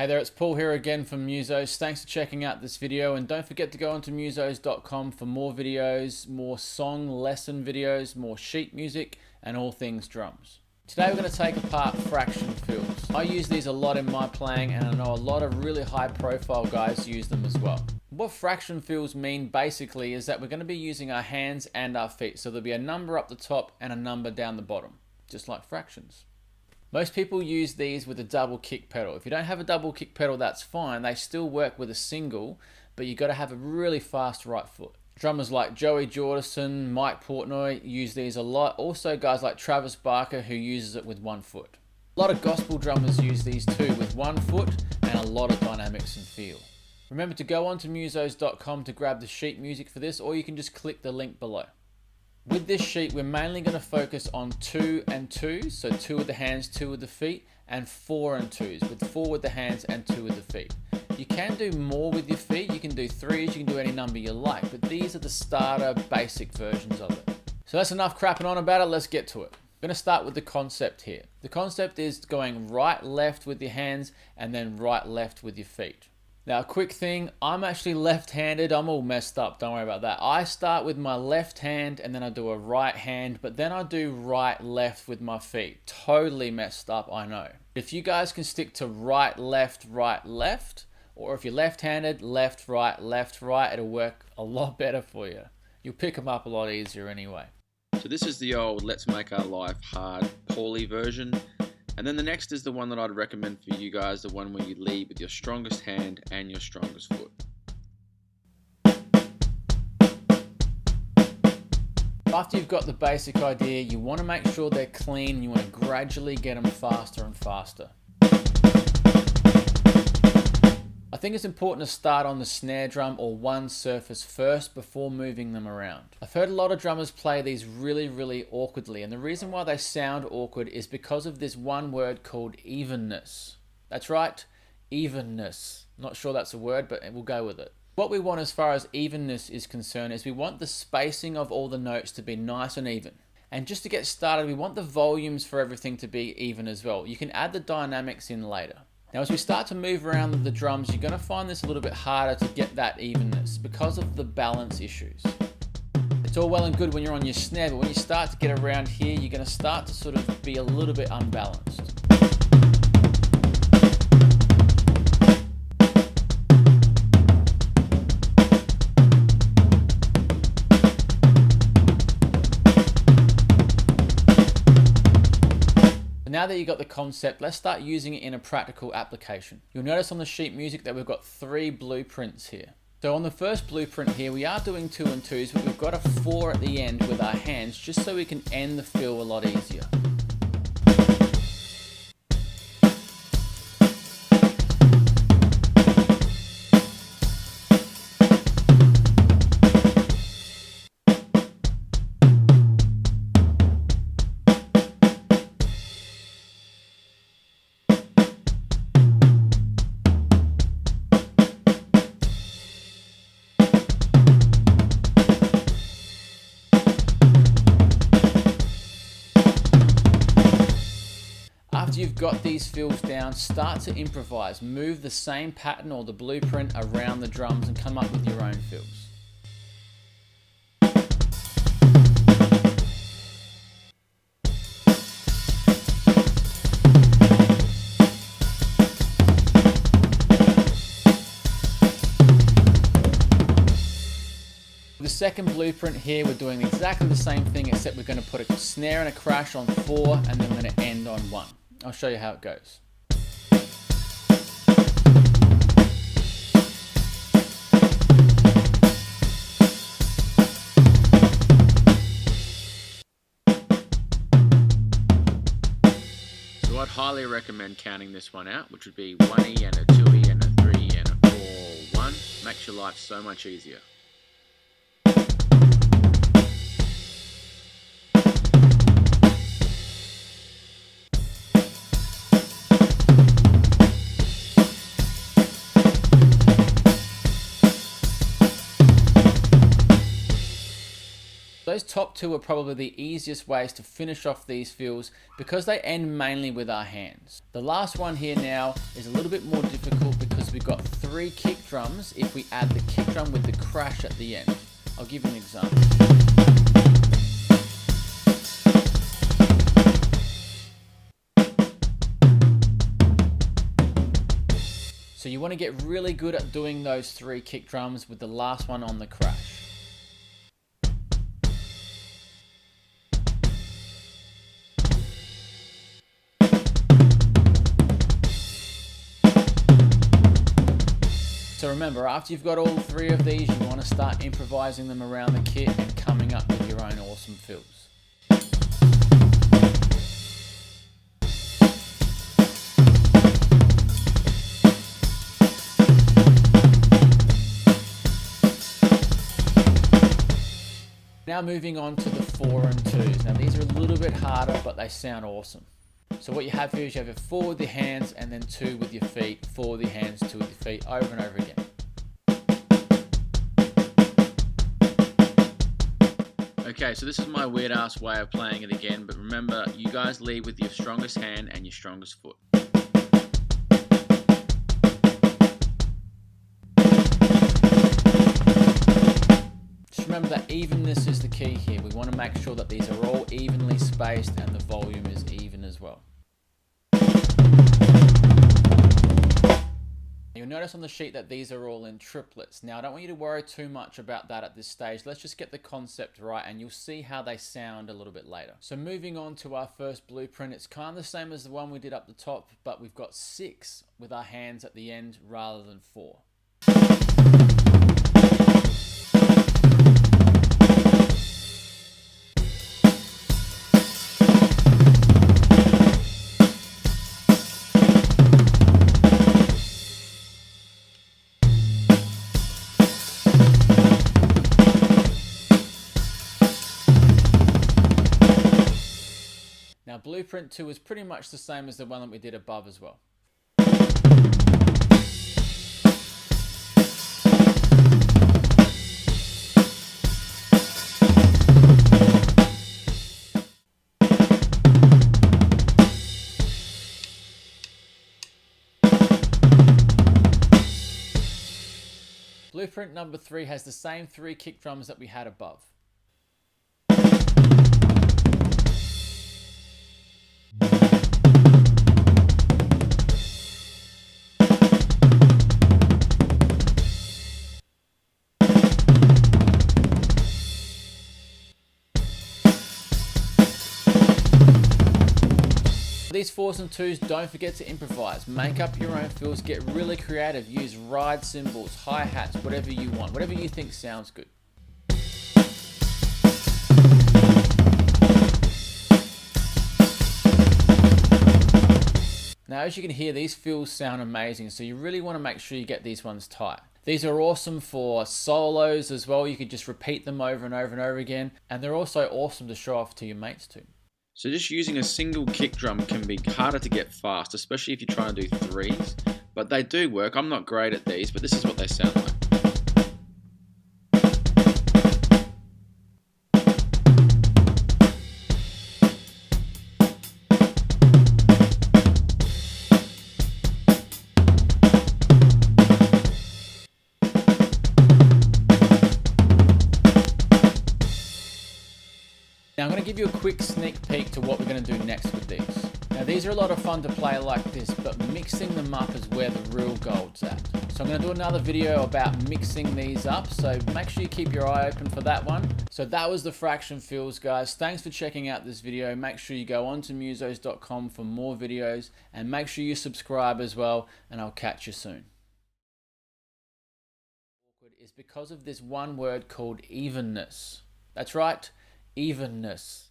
Hey there, it's Paul here again from Museoz. Thanks for checking out this video, and don't forget to go onto museoz.com for more videos, more song lesson videos, more sheet music, and all things drums. Today we're going to take apart fraction fills. I use these a lot in my playing, and I know a lot of really high profile guys use them as well. What fraction fills mean basically is that we're going to be using our hands and our feet. So there'll be a number up the top and a number down the bottom, just like fractions. Most people use these with a double kick pedal. If you don't have a double kick pedal, that's fine. They still work with a single, but you've got to have a really fast right foot. Drummers like Jordison, Mike Portnoy use these a lot. Also guys like Travis Barker who uses it with one foot. A lot of gospel drummers use these too with one foot and a lot of dynamics and feel. Remember to go on to museoz.com to grab the sheet music for this, or you can just click the link below. With this sheet, we're mainly going to focus on 2 and 2, so 2 with the hands, 2 with the feet, and 4 and 2s, with 4 with the hands and 2 with the feet. You can do more with your feet, you can do 3s, you can do any number you like, but these are the starter basic versions of it. So that's enough crapping on about it, let's get to it. I'm going to start with the concept here. The concept is going right, left with your hands, and then right, left with your feet. Now, a quick thing, I'm actually left-handed. I'm all messed up, don't worry about that. I start with my left hand and then I do a right hand, but then I do right, left with my feet. Totally messed up, I know. If you guys can stick to right, left, or if you're left-handed, left, right, it'll work a lot better for you. You'll pick them up a lot easier anyway. So this is the old let's make our life hard, poorly version. And then the next is the one that I'd recommend for you guys, the one where you lead with your strongest hand and your strongest foot. After you've got the basic idea, you want to make sure they're clean, you want to gradually get them faster and faster. I think it's important to start on the snare drum or one surface first before moving them around. I've heard a lot of drummers play these really awkwardly, and the reason why they sound awkward is because of this one word called evenness. That's right, evenness. Not sure that's a word, but we'll go with it. What we want as far as evenness is concerned is we want the spacing of all the notes to be nice and even. And just to get started, we want the volumes for everything to be even as well. You can add the dynamics in later. Now as we start to move around the drums, you're going to find this a little bit harder to get that evenness because of the balance issues. It's all well and good when you're on your snare, but when you start to get around here, you're going to start to sort of be a little bit unbalanced. Now that you've got the concept, let's start using it in a practical application. You'll notice on the sheet music that we've got 3 blueprints here. So on the first blueprint here, we are doing 2 and 2s, but we've got a 4 at the end with our hands, just so we can end the fill a lot easier. After you've got these fills down, start to improvise. Move the same pattern or the blueprint around the drums and come up with your own fills. The second blueprint here, we're doing exactly the same thing, except we're going to put a snare and a crash on 4 and then we're going to end on 1. I'll show you how it goes. So I'd highly recommend counting this one out, which would be 1E and a 2E and a 3E and a 4, 1. Makes your life so much easier. Those top two are probably the easiest ways to finish off these fills because they end mainly with our hands. The last one here now is a little bit more difficult because we've got 3 kick drums if we add the kick drum with the crash at the end. I'll give you an example. So you want to get really good at doing those 3 kick drums with the last one on the crash. So remember, after you've got all 3 of these, you want to start improvising them around the kit and coming up with your own awesome fills. Now moving on to the 4 and 2s. Now these are a little bit harder, but they sound awesome. So what you have here is you have your 4 with your hands and then 2 with your feet, 4 with your hands, 2 with your feet, over and over again. Okay, so this is my weird ass way of playing it again, but remember, you guys lead with your strongest hand and your strongest foot. Remember that evenness is the key here. We want to make sure that these are all evenly spaced and the volume is even as well. You'll notice on the sheet that these are all in triplets. Now I don't want you to worry too much about that at this stage. Let's just get the concept right and you'll see how they sound a little bit later. So moving on to our first blueprint, it's kind of the same as the one we did up the top, but we've got 6 with our hands at the end rather than 4. Now blueprint 2 is pretty much the same as the one that we did above as well. Blueprint number 3 has the same 3 kick drums that we had above. These 4s and 2s, don't forget to improvise. Make up your own fills, get really creative, use ride cymbals, hi-hats, whatever you want, whatever you think sounds good. Now as you can hear, these fills sound amazing, so you really want to make sure you get these ones tight. These are awesome for solos as well. You could just repeat them over and over and over again, and they're also awesome to show off to your mates too. So just using a single kick drum can be harder to get fast, especially if you're trying to do 3s, but they do work. I'm not great at these, but this is what they sound like. Now I'm going to give you a quick sneak peek to what we're going to do next with these. Now these are a lot of fun to play like this, but mixing them up is where the real gold's at. So I'm going to do another video about mixing these up, so make sure you keep your eye open for that one. So that was the fraction fills, guys. Thanks for checking out this video. Make sure you go on to museoz.com for more videos, and make sure you subscribe as well, and I'll catch you soon. Is because of this one word called evenness. That's right, evenness.